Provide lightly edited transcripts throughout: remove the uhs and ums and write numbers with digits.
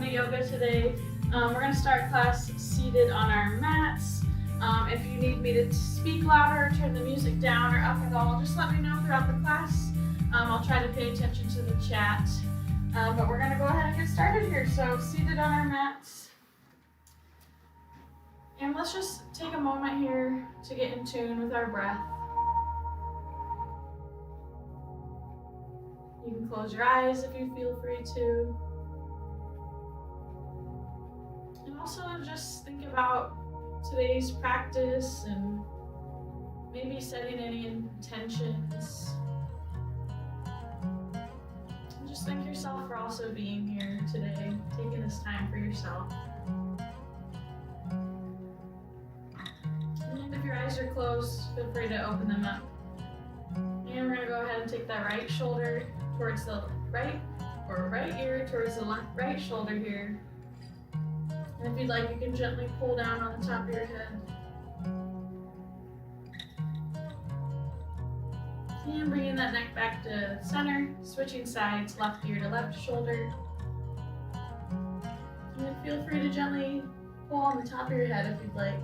to yoga today. We're going to start class seated on our mats. If you need me to speak louder, turn the music down, or up at all, just let me know throughout the class. I'll try to pay attention to the chat. But we're going to go ahead and get started here. So seated on our mats. And let's just take a moment here to get in tune with our breath. You can close your eyes if you feel free to. And also just think about today's practice and maybe setting any intentions. And just thank yourself for also being here today, taking this time for yourself. And if your eyes are closed, feel free to open them up. And we're going to go ahead and take that right shoulder towards the right, or right ear towards the left, right shoulder here. And if you'd like, you can gently pull down on the top of your head. And bringing that neck back to center, switching sides, left ear to left shoulder. And feel free to gently pull on the top of your head if you'd like.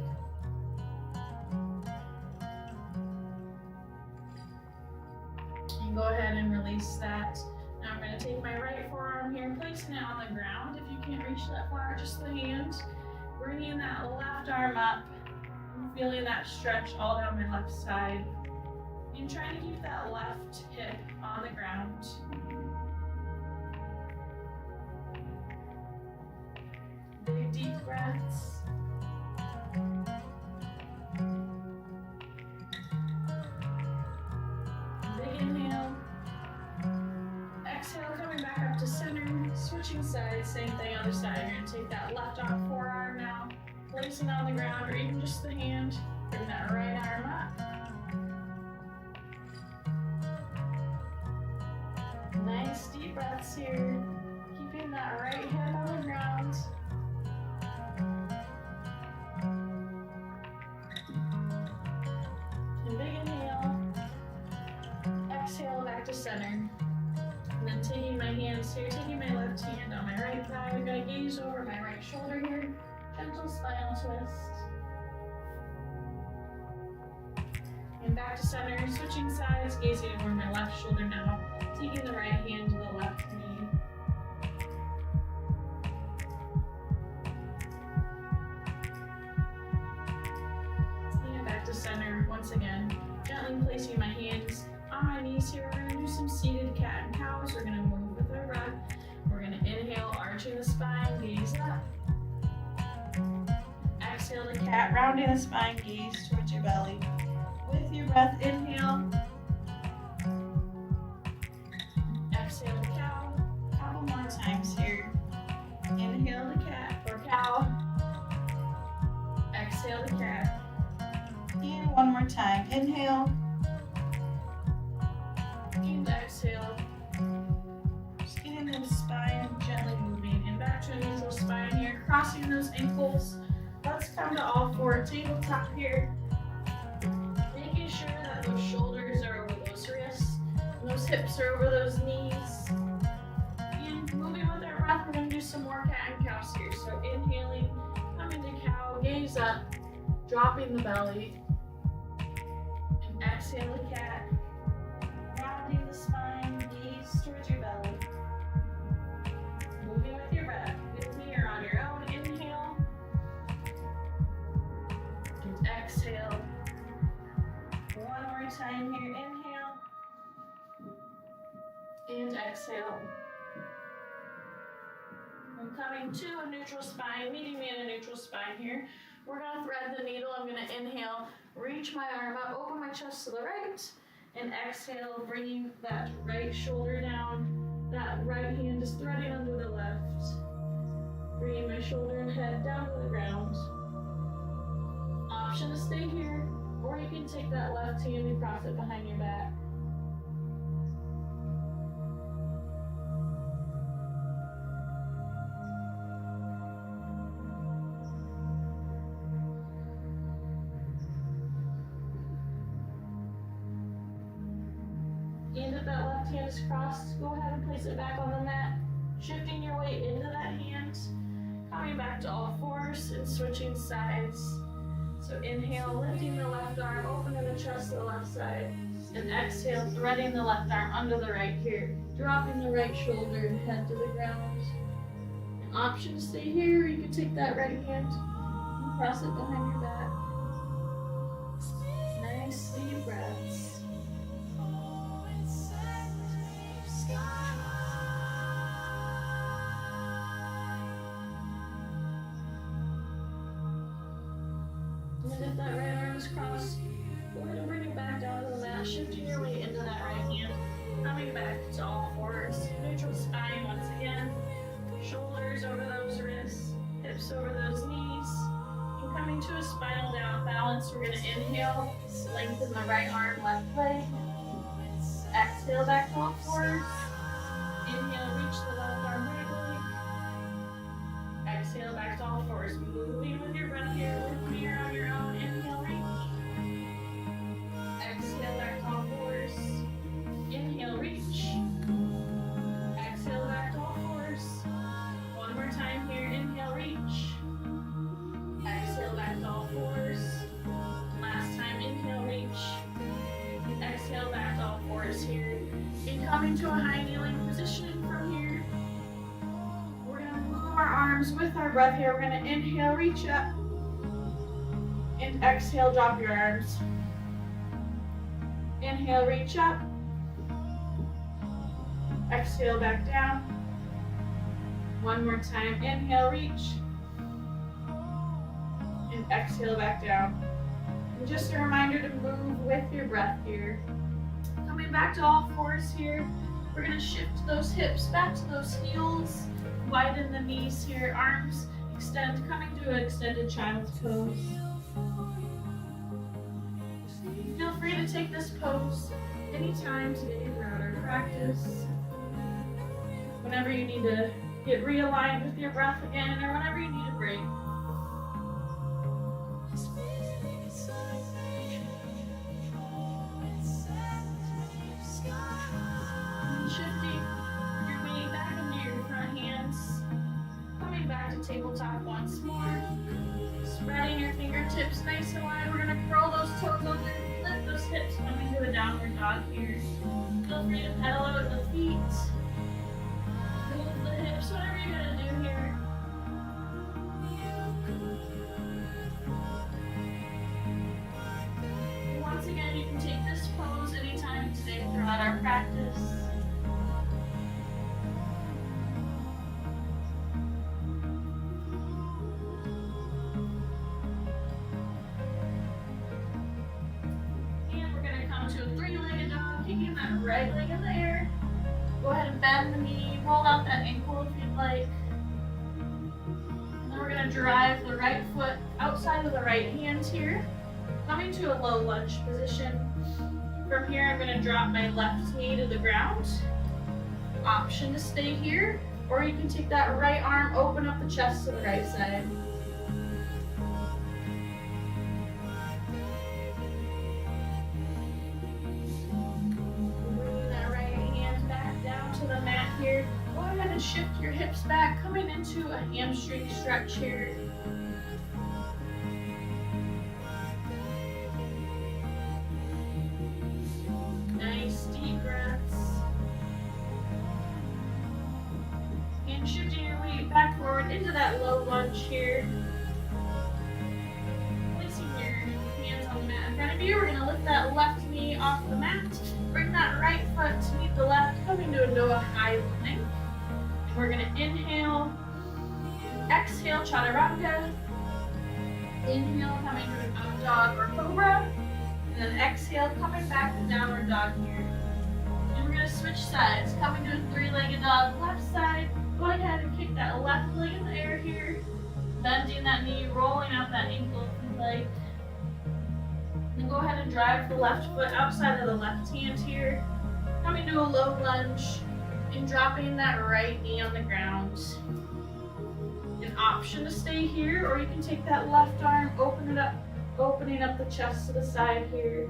And go ahead and release that. Now I'm going to take my right forearm here and placing it on the ground. If you can't reach that far, just the hand. Bringing that left arm up and feeling that stretch all down my left side. And trying to keep that left hip on the ground. Big deep breaths. Big inhale. Exhale, coming back up to center. Switching sides, same thing, other side. You're going to take that left arm, forearm now, placing it on the ground, or even just the hand. Bring that right arm up. Nice deep breaths here. Keeping that right hip on the ground. And big inhale. Exhale back to center. And then taking my hands here, taking my left hand on my right thigh. I'm going to gaze over my right shoulder here. Gentle spinal twist. And back to center, switching sides, gazing over my left shoulder now. Taking the right hand to the left knee. And back to center once again. Gently placing my hands on my knees here. We're going to do some seated cat and cows. We're going to move with our breath. We're going to inhale, arching the spine, gaze up. Exhale to cat, rounding the spine, gaze towards your belly. With your breath, inhale. Exhale to cow. A couple more times here. Inhale to cat or cow. Exhale to cat. And one more time. Inhale. And exhale. Just getting the spine gently moving. And back to a neutral spine here. Crossing those ankles. Let's come to all four. Tabletop here. Making sure that those shoulders are over those wrists. And those hips are over those knees. And moving with our breath, we're going to do some more cat and cows here. So inhaling, coming to cow, gaze up, dropping the belly. And exhale to cat. Rounding the spine, gaze towards your belly. Moving with your breath. With me or on your own. Inhale. And exhale. One more time here. Inhale. And exhale. I'm coming to a neutral spine, meeting me in a neutral spine here. We're going to thread the needle. I'm going to inhale, reach my arm up, open my chest to the right, and exhale, bringing that right shoulder down. That right hand is threading under the left. Bringing my shoulder and head down to the ground. Option to stay here, or you can take that left hand and cross it behind your back. And if that left hand is crossed, go ahead and place it back on the mat. Shifting your weight into that hand, coming back to all fours and switching sides. So inhale, lifting the left arm, opening the chest to the left side. And exhale, threading the left arm under the right here. Dropping the right shoulder and head to the ground. An option to stay here, you can take that right hand and cross it behind your back. Nice deep breaths. And if that right arm is crossed, go ahead and bring it back down to the mat, shifting your weight into that right hand, coming back to all fours, neutral spine once again, shoulders over those wrists, hips over those knees, and coming to a spinal down balance, we're going to inhale, lengthen the right arm, left leg, exhale back to all fours, inhale, reach the left arm, right leg, exhale back to all fours, moving with your breath here, lift here on your own, inhale, reach, exhale back to all fours, inhale, reach, exhale back to all fours, one more time here, inhale, reach, exhale back to all fours, last time, inhale, reach, exhale back to all fours here, and coming to a high kneeling position from here. We're going to move our arms with our breath here. We're going to inhale, reach up, and exhale, drop your arms. Inhale, reach up, exhale, back down. One more time, inhale, reach, and exhale, back down. And just a reminder to move with your breath here. Coming back to all fours here, we're going to shift those hips back to those heels, widen the knees here, arms extend, coming to an extended child's pose. Feel free to take this pose anytime today throughout our practice. Whenever you need to get realigned with your breath again, or whenever you need a break. Shifting your weight back into your front hands. Coming back to tabletop once more. Spreading your fingertips nice and wide. We're going to curl those toes under, lift those hips, coming to a downward dog here. Feel free to pedal out the feet. Move the hips, whatever you're going to do here. And once again, you can take this pose anytime today throughout our practice. To a three-legged dog, kicking that right leg in the air. Go ahead and bend the knee, roll out that ankle if you'd like. And then we're going to drive the right foot outside of the right hand here, coming to a low lunge position. From here, I'm going to drop my left knee to the ground. Option to stay here, or you can take that right arm, open up the chest to the right side. Here, go ahead and shift your hips back, coming into a hamstring stretch here. Nice deep breaths. And shifting your weight back forward into that low lunge here. Placing your hands on the mat in front of you. We're going to lift that left knee off the mat. Bring that right foot to meet the left, coming to a high plank. And we're going to inhale, exhale, chaturanga. Inhale, coming to an up dog or cobra. And then exhale, coming back to downward dog here. And we're going to switch sides, coming to a three-legged dog, left side. Go ahead and kick that left leg in the air here. Bending that knee, rolling out that ankle if you'd like. Then go ahead and drive the left foot outside of the left hand here. Coming to a low lunge and dropping that right knee on the ground. An option to stay here, or you can take that left arm, open it up, opening up the chest to the side here.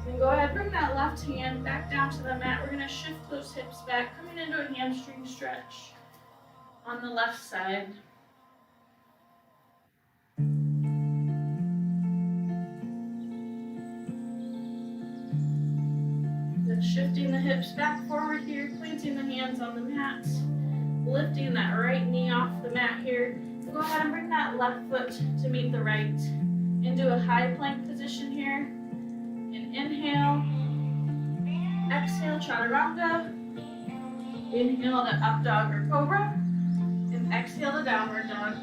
Then Go ahead, bring that left hand back down to the mat. We're gonna shift those hips back, coming into a hamstring stretch on the left side. Then shifting the hips back forward here, planting the hands on the mat, lifting that right knee off the mat here. Go ahead and bring that left foot to meet the right into a high plank position here. And inhale, exhale, chaturanga. Inhale to up dog or cobra, and exhale to downward dog.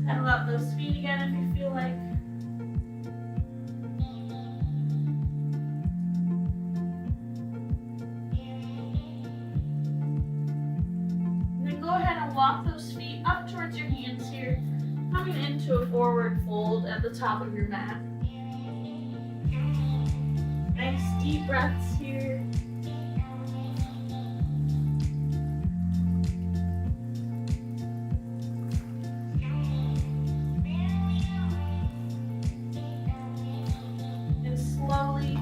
Pedal out those feet again if you feel like. And then go ahead and walk those feet up towards your hands here, coming into a forward fold at the top of your mat. Nice deep breaths here. And slowly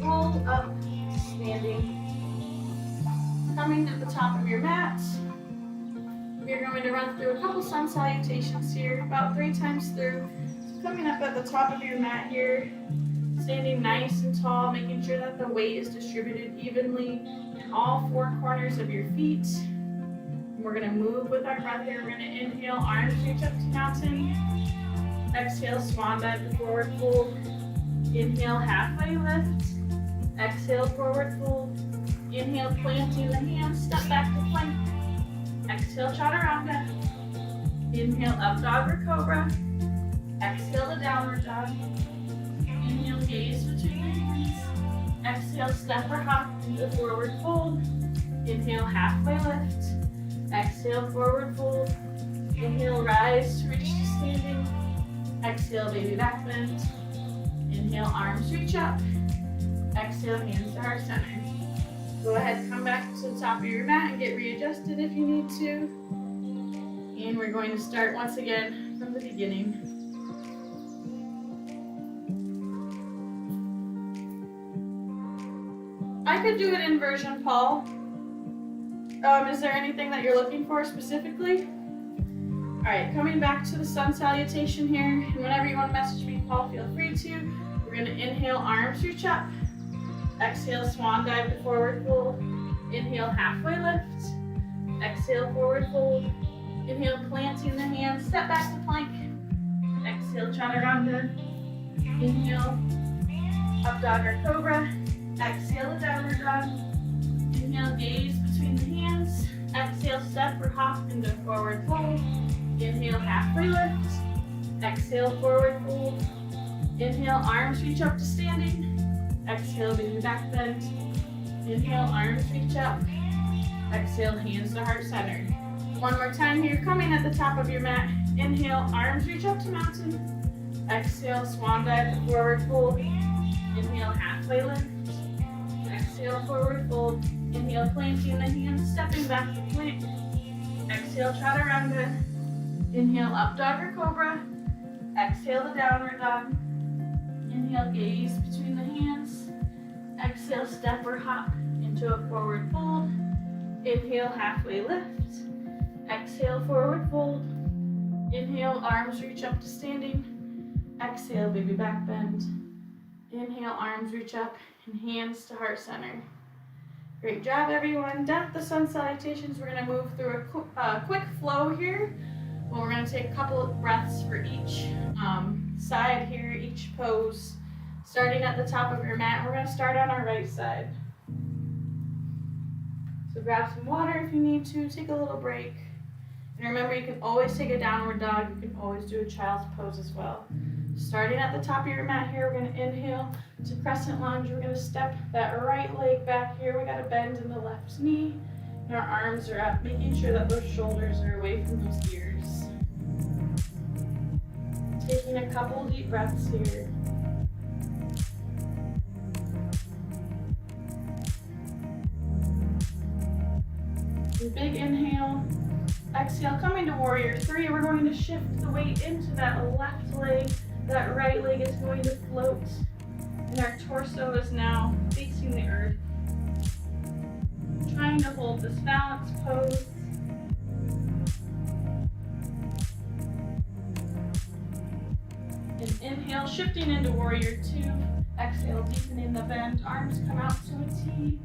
roll up, standing. Coming to the top of your mat. We're going to run through a couple sun salutations here, about 3 times through. So coming up at the top of your mat here, standing nice and tall, making sure that the weight is distributed evenly in all 4 corners of your feet. And we're going to move with our breath here. We're going to inhale, arms reach up to mountain. Exhale, swan dive to forward fold. Inhale, halfway lift. Exhale, forward fold. Inhale, planting the hands, step back to plank. Exhale, chaturanga. Inhale, up dog or cobra. Exhale to downward dog. Inhale, gaze between the hands. Exhale, step or hop into forward fold. Inhale, halfway lift. Exhale, forward fold. Inhale, rise to reach to standing. Exhale, baby back bend. Inhale, arms reach up. Exhale, hands to heart center. Go ahead, come back to the top of your mat and get readjusted if you need to. And we're going to start once again from the beginning. I could do an inversion, Paul. Is there anything that you're looking for specifically? All right, coming back to the sun salutation here. And whenever you want to message me, Paul, feel free to. We're going to inhale, arms reach up. Exhale, swan dive to forward fold. Inhale, halfway lift. Exhale, forward fold. Inhale, planting the hands, step back to plank. Exhale, chaturanga. Inhale, up dog or cobra. Exhale, to downward dog. Inhale, gaze between the hands. Exhale, step or hop into forward fold. Inhale, halfway lift. Exhale, forward fold. Inhale, arms reach up to standing. Exhale, baby back bend. Inhale, arms reach up. Exhale, hands to heart center. One more time here, coming at the top of your mat. Inhale, arms reach up to mountain. Exhale, swan dive to forward fold. Inhale, halfway lift. Exhale, forward fold. Inhale, planting the hands, stepping back to plank. Exhale, chaturanga. Inhale, up dog or cobra. Exhale, the downward dog. Inhale, gaze between the hands. Exhale, step or hop into a forward fold. Inhale, halfway lift. Exhale, forward fold. Inhale, arms reach up to standing. Exhale, baby back bend. Inhale, arms reach up and hands to heart center. Great job, everyone. Down at the sun salutations, we're going to move through a quick flow here. Well, we're going to take a couple of breaths for each side here, each pose. Starting at the top of your mat, we're going to start on our right side. So grab some water if you need to, take a little break. And remember, you can always take a downward dog. You can always do a child's pose as well. Starting at the top of your mat here, we're going to inhale to crescent lunge. We're going to step that right leg back here. We got to bend in the left knee. And our arms are up, making sure that those shoulders are away from those ears. Taking a couple deep breaths here. A big inhale. Exhale, coming to warrior 3. We're going to shift the weight into that left leg. That right leg is going to float. And our torso is now facing the earth. Trying to hold this balance pose. And inhale, shifting into warrior two. Exhale, deepening the bend. Arms come out to a T.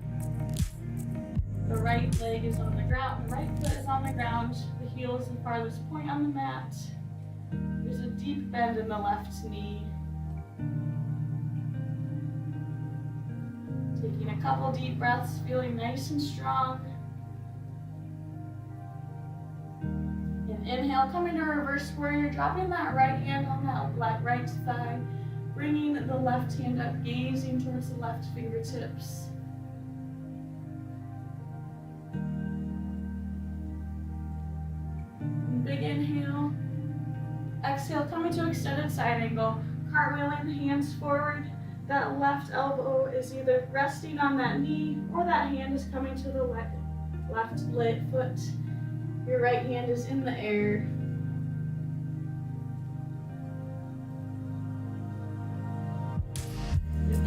The right leg is on the ground. The right foot is on the ground. The heel is the farthest point on the mat. There's a deep bend in the left knee. Taking a couple deep breaths, feeling nice and strong. And inhale, coming to reverse warrior, dropping that right hand on that right thigh, bringing the left hand up, gazing towards the left fingertips. And big inhale. Exhale, coming to extended side angle, cartwheeling the hands forward. That left elbow is either resting on that knee or that hand is coming to the left leg foot. Your right hand is in the air.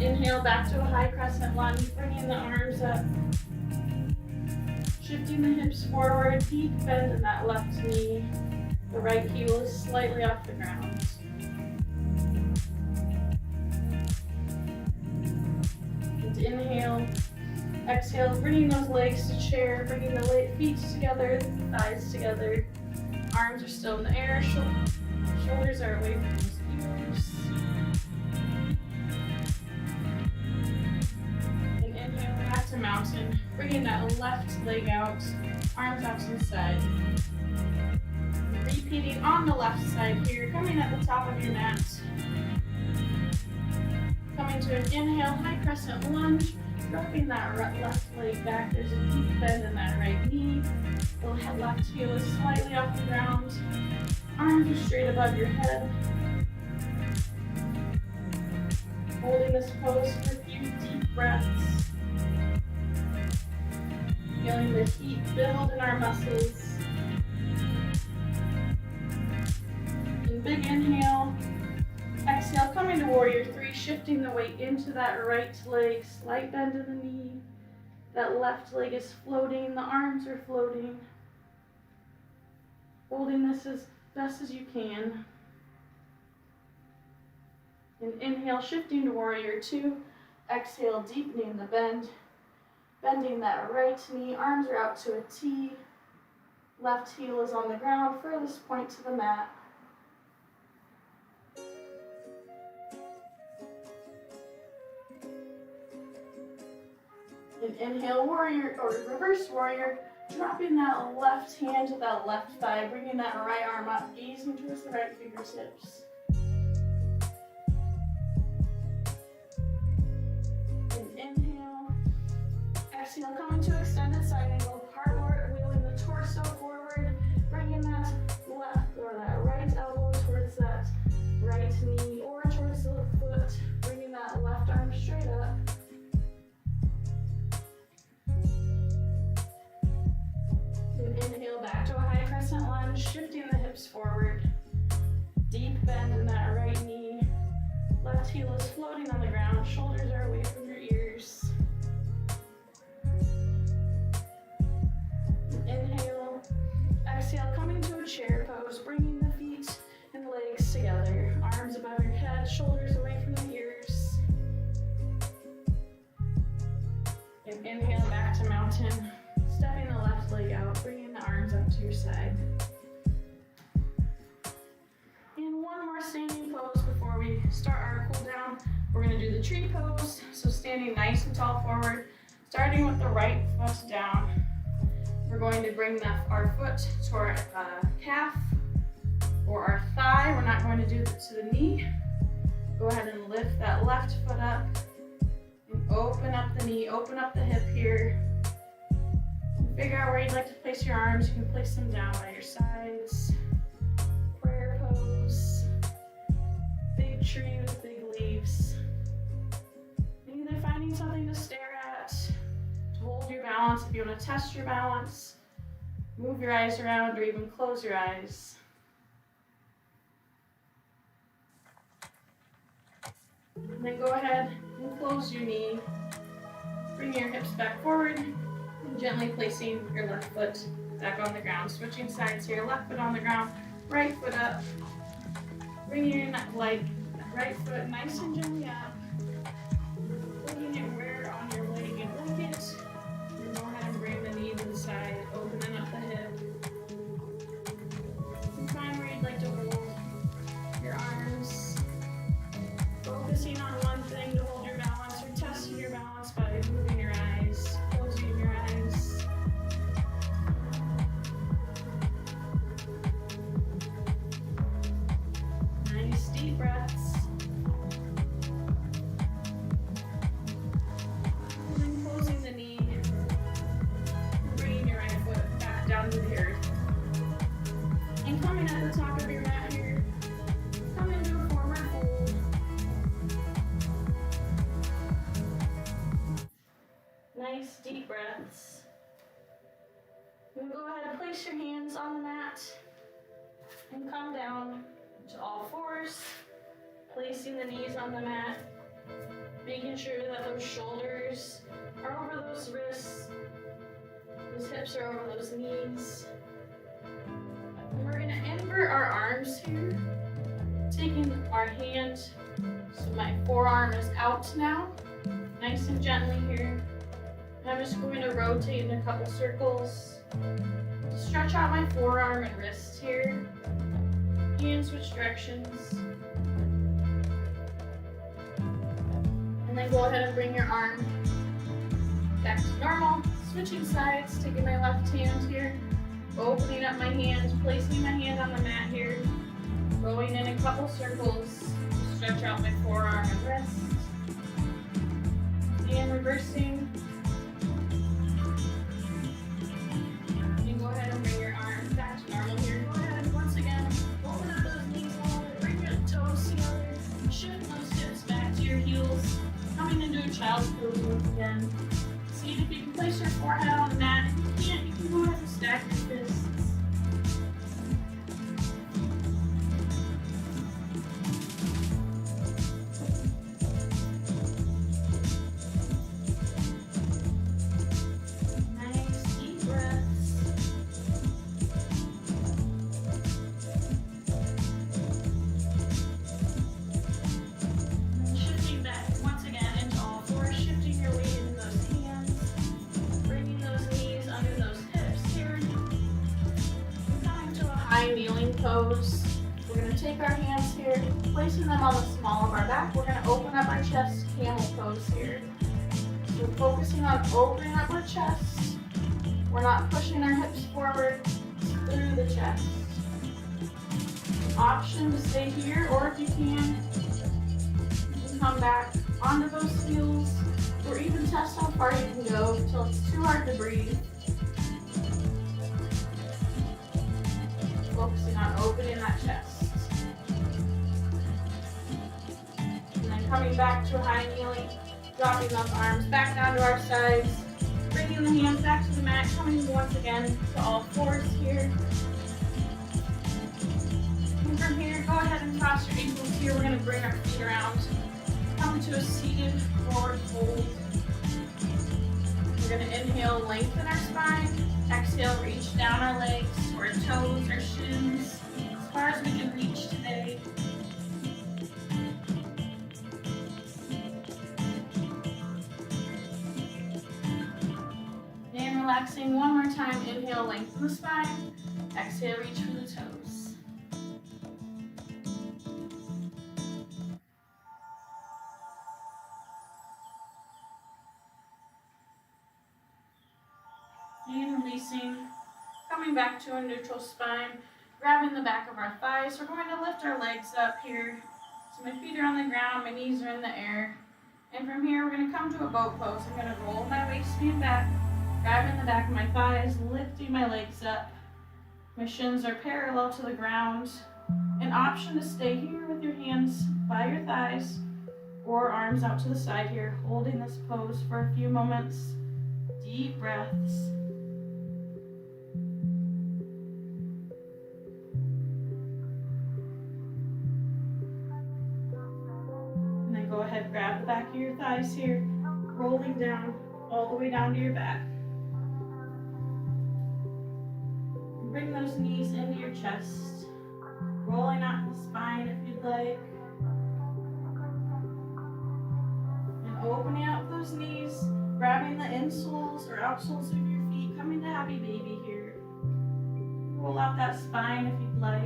Inhale back to a high crescent lunge, bringing the arms up. Shifting the hips forward, deep bend in that left knee. The right heel is slightly off the ground. And inhale, exhale, bringing those legs to chair, bringing the feet together, thighs together. Arms are still in the air, shoulders are away from the ears. And inhale, back to mountain, bringing that left leg out, arms out to the side. Repeating on the left side here, coming at the top of your mat. Coming to an inhale, high crescent lunge, dropping that left leg back. There's a deep bend in that right knee. The left heel is slightly off the ground. Arms are straight above your head. Holding this pose for a few deep breaths. Feeling the heat build in our muscles. Big inhale, exhale, coming to warrior three, shifting the weight into that right leg, slight bend in the knee. That left leg is floating, the arms are floating. Holding this as best as you can. And inhale, shifting to warrior two. Exhale, deepening the bend. Bending that right knee, arms are out to a T. Left heel is on the ground, furthest point to the mat. And inhale, warrior or reverse warrior, dropping that left hand to that left thigh, bringing that right arm up, gazing towards the right fingertips. And inhale, exhale, coming to extended side angle, cartwheeling the torso forward, bringing that left or that right elbow towards that right knee or towards the foot, bringing that left arm straight up. Inhale back to a high crescent lunge, shifting the hips forward. Deep bend in that right knee. Left heel is floating on the ground, shoulders are away from your ears. Inhale, exhale, coming to a chair pose, bringing the feet and legs together. Arms above your head, shoulders away from the ears. And inhale back to mountain. Stepping the left leg out, bringing the arms up to your side. And one more standing pose before we start our cool down. We're going to do the tree pose. So standing nice and tall forward, starting with the right foot down. We're going to bring our foot to our calf or our thigh. We're not going to do it to the knee. Go ahead and lift that left foot up and open up the knee, open up the hip here. Figure out where you'd like to place your arms. You can place them down by your sides. Prayer pose. Big tree with big leaves. And either finding something to stare at, to hold your balance if you want to test your balance, move your eyes around, or even close your eyes. And then go ahead And close your knee. Bring your hips back forward and gently placing your left foot back on the ground. Switching sides here, left foot on the ground, right foot up. Bring your right foot nice and gently up. Putting it where on your leg and blanket. And go ahead and bring the knee to the side, opening up the hip. And find where you'd like to hold your arms. Focusing on one thing to hold your balance, or testing your balance by moving your eyes, closing your eyes. Nice deep breaths. And then closing the knee, bringing your right foot back down to the earth. And coming at the top of your mat here, come into a forward fold. Nice deep breaths. And go ahead and place your hands on the mat and come down to all fours, placing the knees on the mat, making sure that those shoulders are over those wrists, those hips are over those knees. And we're going to invert our arms here, taking our hand, so my forearm is out now, nice and gently here. And I'm just going to rotate in a couple circles, stretch out my forearm and wrist here, and switch directions. And then go ahead and bring your arm back to normal, switching sides, taking my left hand here, opening up my hand, placing my hand on the mat here, going in a couple circles, stretch out my forearm and wrist, and reversing. And go ahead and bring your arms back to normal here. Go ahead, once again, open up those knees a little bit, bring your toes together, shift those hips back to your heels, coming into a child's pose once again. See if you can place your forehead on the mat. If you can't, you can go ahead and stack your fists. Nice deep breaths. And shifting back once again into all fours, shifting your weight into those hands, bringing those knees under those hips here. Coming to a high kneeling pose. We're going to take our hands here, placing them on the small of our back. We're going to open up our chest, camel pose here. So focusing on opening up our chest. We're not pushing our hips forward, through the chest. Option to stay here, or if you can come back onto those heels, or even test how far you can go until it's too hard to breathe. Focusing on opening that chest. And then coming back to a high kneeling, dropping those arms back down to our sides, bringing the hands back to the mat, coming once again to all fours here. And from here, go ahead and cross your ankles here. We're going to bring our feet around, come to a seated forward fold. We're going to inhale, lengthen our spine. Exhale, reach down our legs, or toes, or shins, as far as we can reach today. And relaxing one more time. Inhale, lengthen the spine. Exhale, reach for the toes. And releasing, coming back to a neutral spine, grabbing the back of our thighs. We're going to lift our legs up here. So my feet are on the ground, my knees are in the air. And from here, we're going to come to a boat pose. I'm going to roll my waistband back, grabbing the back of my thighs, lifting my legs up. My shins are parallel to the ground. An option to stay here with your hands by your thighs or arms out to the side here, holding this pose for a few moments. Deep breaths. ahead, grab the back of your thighs here, rolling down all the way down to your back. Bring those knees into your chest, rolling out the spine if you'd like. And opening up those knees, grabbing the insoles or outsoles of your feet, coming to happy baby here. Roll out that spine if you'd like.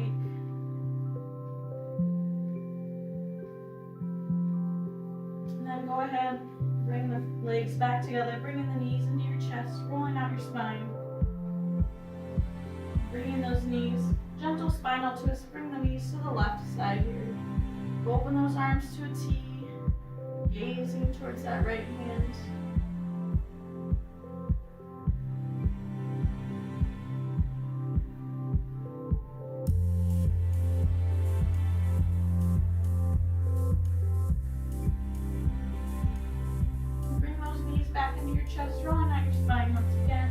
And then go ahead, bring the legs back together, bringing the knees into your chest, rolling out your spine. Bringing those knees, gentle spinal twist, bring the knees to the left side here. Open those arms to a T, gazing towards that right hand. Bring those knees back into your chest, rolling out your spine once again.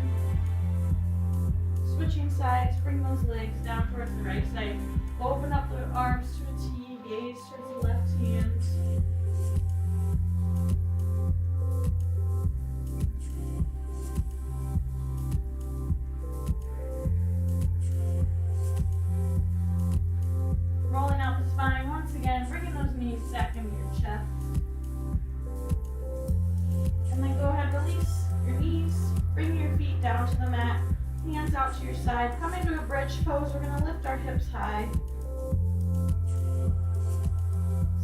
Switching sides, bring those legs down towards the right side. Open up the arms to a T, gaze towards the left hand. Rolling out the spine once again, bringing those knees back into your chest. And then go ahead, release your knees, bring your feet down to the mat. Hands out to your side. Come into a bridge pose. We're going to lift our hips high.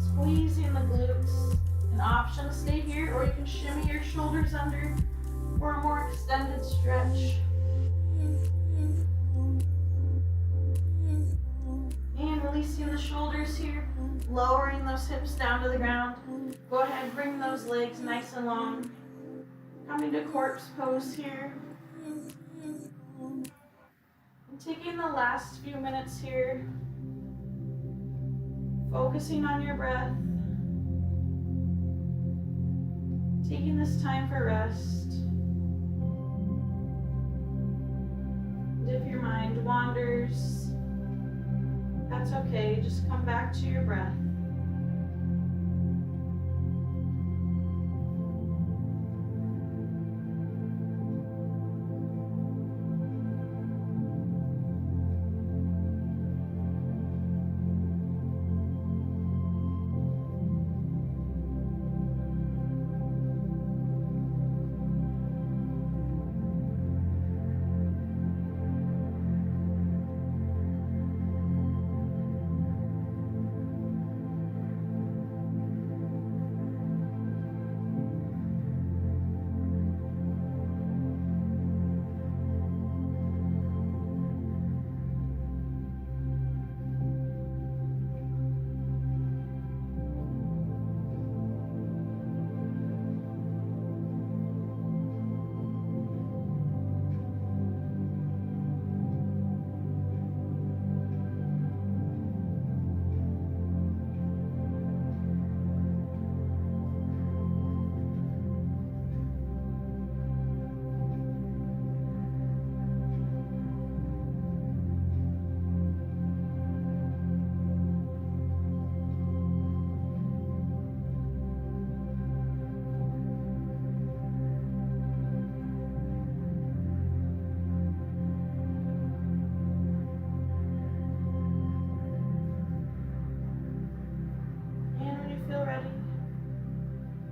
Squeezing the glutes. An option to stay here, or you can shimmy your shoulders under for a more extended stretch. And releasing the shoulders here. Lowering those hips down to the ground. Go ahead, bring those legs nice and long. Coming to corpse pose here. Taking the last few minutes here, focusing on your breath, taking this time for rest. And if your mind wanders, that's okay, just come back to your breath.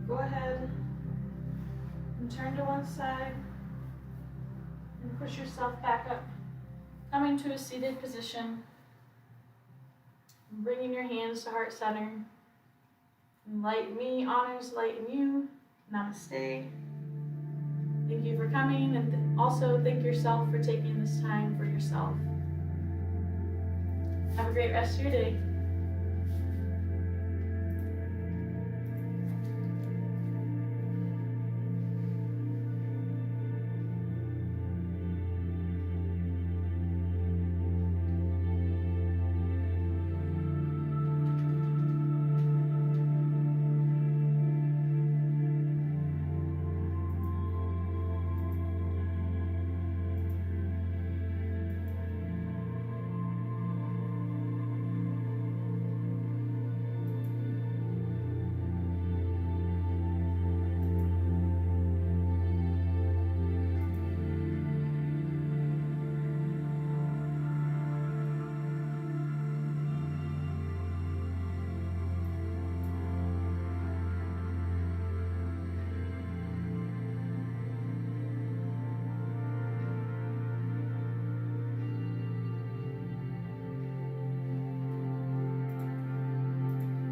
Go ahead and turn to one side and push yourself back up, coming to a seated position, and bringing your hands to heart center. Light me honors light in you. Namaste. Thank you for coming, and also thank yourself for taking this time for yourself. Have a great rest of your day.